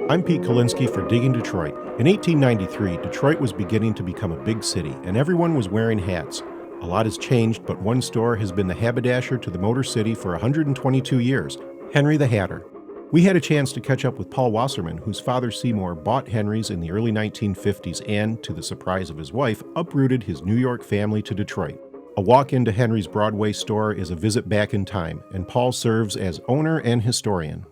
I'm Pete Kalinsky for Digging Detroit. In 1893, Detroit was beginning to become a big city, and everyone was wearing hats. A lot has changed, but one store has been the haberdasher to the Motor City for 122 years, Henry the Hatter. We had a chance to catch up with Paul Wasserman, whose father Seymour bought Henry's in the early 1950s and, to the surprise of his wife, uprooted his New York family to Detroit. A walk into Henry's Broadway store is a visit back in time, and Paul serves as owner and historian.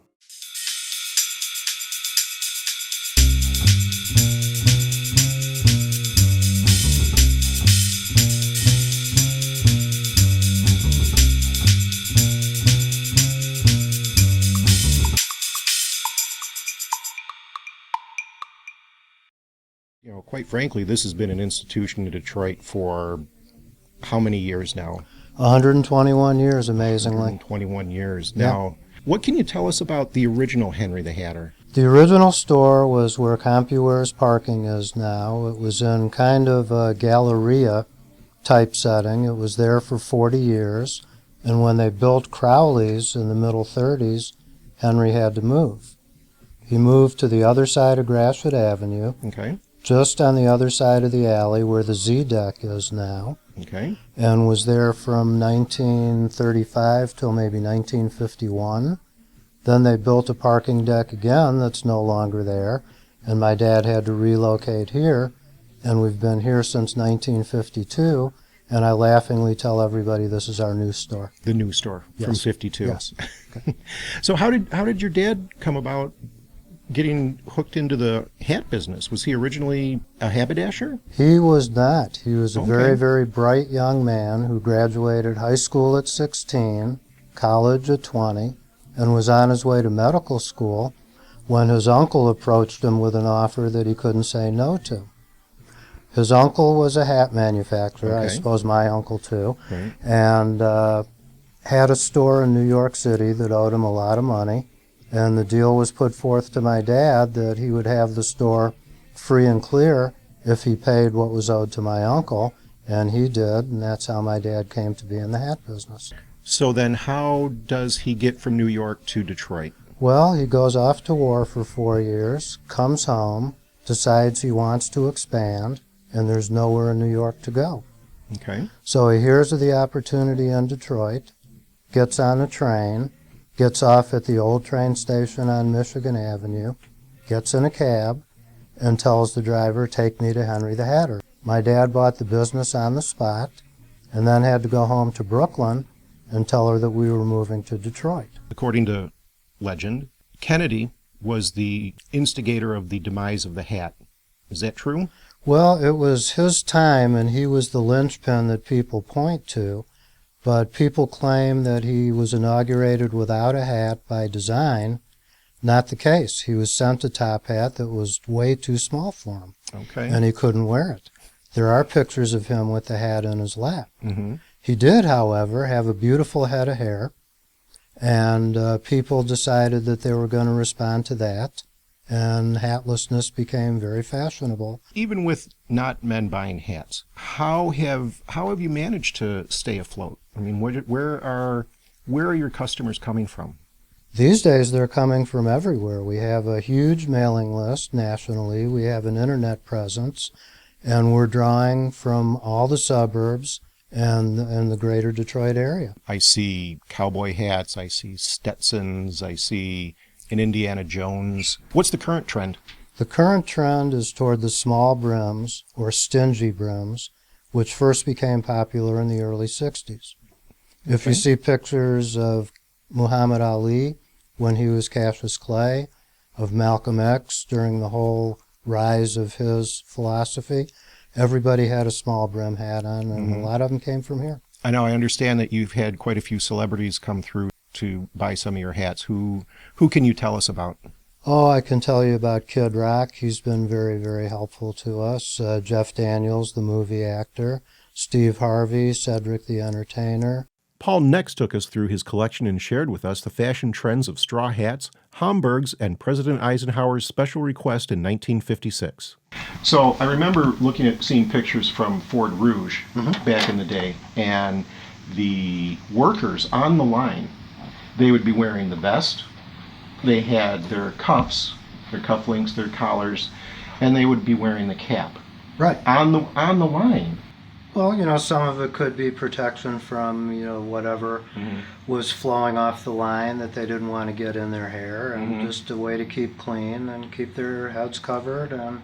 Quite frankly, this has been an institution in Detroit for how many years now? 121 years, amazingly. 121 years. Now, what can you tell us about the original Henry the Hatter? The original store was where CompuWare's parking is now. It was in kind of a Galleria type setting. It was there for 40 years. And when they built Crowley's in the middle 30s, Henry had to move. He moved to the other side of Gratiot Avenue. Okay. Just on the other side of the alley where the Z deck is now. Okay. And was there from 1935 till maybe 1951. Then they built a parking deck again that's no longer there, and my dad had to relocate here, and we've been here since 1952, and I laughingly tell everybody this is our new store. The new store from 52. Yes. Okay. So how did your dad come about getting hooked into the hat business? Was he originally a haberdasher? He was not. He was a very, very bright young man who graduated high school at 16, college at 20, and was on his way to medical school when his uncle approached him with an offer that he couldn't say no to. His uncle was a hat manufacturer, I suppose my uncle too, and had a store in New York City that owed him a lot of money. And the deal was put forth to my dad that he would have the store free and clear if he paid what was owed to my uncle, and he did, and that's how my dad came to be in the hat business. So then how does he get from New York to Detroit? Well, he goes off to war for 4 years, comes home, decides he wants to expand, and there's nowhere in New York to go. Okay. So he hears of the opportunity in Detroit, gets on a train, gets off at the old train station on Michigan Avenue, gets in a cab, and tells the driver, "Take me to Henry the Hatter." My dad bought the business on the spot, and then had to go home to Brooklyn and tell her that we were moving to Detroit. According to legend, Kennedy was the instigator of the demise of the hat. Is that true? Well, it was his time, and he was the linchpin that people point to. But people claim that he was inaugurated without a hat by design. Not the case. He was sent a top hat that was way too small for him, and he couldn't wear it. There are pictures of him with the hat in his lap. He did, however, have a beautiful head of hair, and people decided that they were going to respond to that, and hatlessness became very fashionable. Even with not men buying hats, how have you managed to stay afloat? I mean, where are your customers coming from? These days they're coming from everywhere. We have a huge mailing list nationally. We have an internet presence, and we're drawing from all the suburbs and the greater Detroit area. I see cowboy hats, I see Stetsons, I see an Indiana Jones. What's the current trend? The current trend is toward the small brims, or stingy brims, which first became popular in the early 60s. If you see pictures of Muhammad Ali when he was Cassius Clay, of Malcolm X during the whole rise of his philosophy, everybody had a small brim hat on, and a lot of them came from here. I know, I understand that you've had quite a few celebrities come through to buy some of your hats. Who can you tell us about? Oh, I can tell you about Kid Rock. He's been very, very helpful to us. Jeff Daniels, the movie actor. Steve Harvey, Cedric the Entertainer. Paul next took us through his collection and shared with us the fashion trends of straw hats, Homburgs, and President Eisenhower's special request in 1956. So I remember seeing pictures from Ford Rouge back in the day, and the workers on the line, they would be wearing the vest, they had their cuffs, their cufflinks, their collars, and they would be wearing the cap Right. on the line. Well, some of it could be protection from, whatever was flowing off the line that they didn't want to get in their hair, and just a way to keep clean and keep their heads covered and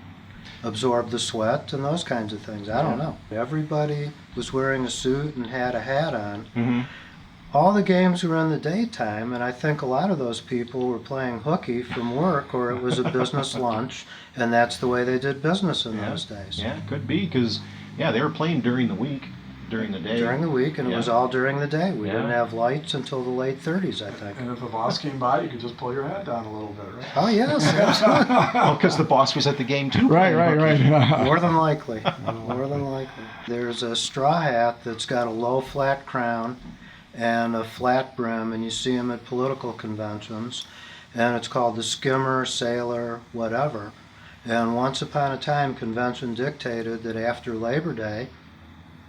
absorb the sweat and those kinds of things. I don't know. Everybody was wearing a suit and had a hat on. All the games were in the daytime, and I think a lot of those people were playing hooky from work, or it was a business lunch, and that's the way they did business in those days. Yeah, it could be, because they were playing during the week, during the day. During the week, and it was all during the day. We Yeah. didn't have lights until the late 30s, I think. And if a boss came by, you could just pull your hat down a little bit, right? Oh, yes, absolutely. Well, because the boss was at the game too. Right, playing hooky. right. More than likely. More than likely. There's a straw hat that's got a low flat crown and a flat brim, and you see them at political conventions, and it's called the skimmer, sailor, whatever. And once upon a time, convention dictated that after Labor Day,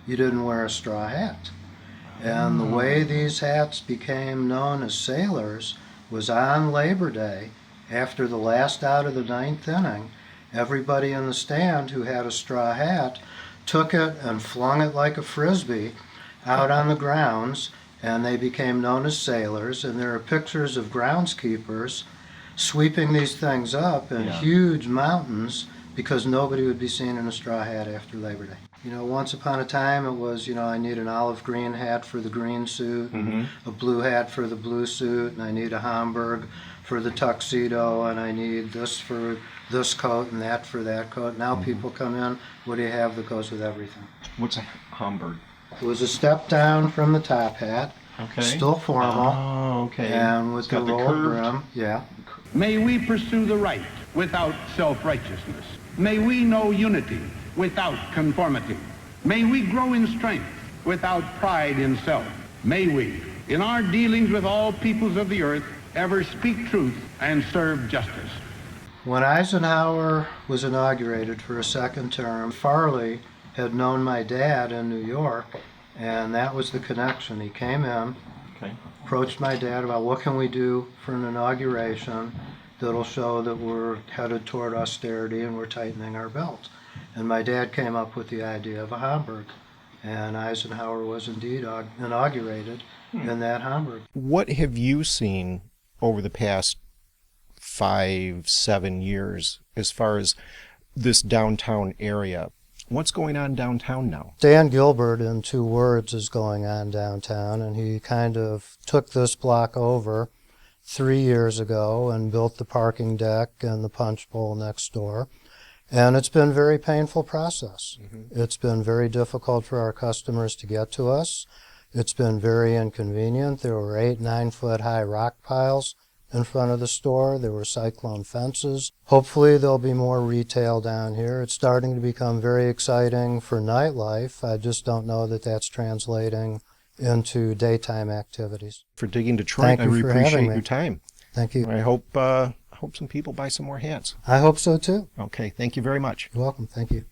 you didn't wear a straw hat. And the way these hats became known as sailors was on Labor Day, after the last out of the ninth inning, everybody in the stand who had a straw hat took it and flung it like a frisbee out on the grounds, and they became known as sailors. And there are pictures of groundskeepers sweeping these things up in huge mountains because nobody would be seen in a straw hat after Labor Day. Once upon a time it was, I need an olive green hat for the green suit, a blue hat for the blue suit, and I need a Homburg for the tuxedo, and I need this for this coat and that for that coat. Now people come in, what do you have that goes with everything? What's a Homburg? It was a step down from the top hat, still formal, Oh, okay. and with It's the got the rolled curved. brim. Yeah. May we pursue the right without self-righteousness. May we know unity without conformity. May we grow in strength without pride in self. May we, in our dealings with all peoples of the earth, ever speak truth and serve justice. When Eisenhower was inaugurated for a second term, Farley had known my dad in New York, and that was the connection. He came in, approached my dad about what can we do for an inauguration that'll show that we're headed toward austerity and we're tightening our belt. And my dad came up with the idea of a Homburg, and Eisenhower was indeed inaugurated in that Homburg. What have you seen over the past 5-7 years as far as this downtown area? What's going on downtown now? Dan Gilbert, in 2 words, is going on downtown, and he kind of took this block over 3 years ago and built the parking deck and the punch bowl next door. And it's been a very painful process. It's been very difficult for our customers to get to us. It's been very inconvenient. There were 8-9 foot high rock piles in front of the store. There were cyclone fences. Hopefully there'll be more retail down here. It's starting to become very exciting for nightlife. I just don't know that that's translating into daytime activities. For Digging Detroit, Thank I you really for having appreciate me. your time. Thank you. I hope some people buy some more hats. I hope so too. Okay, thank you very much. You're welcome. Thank you.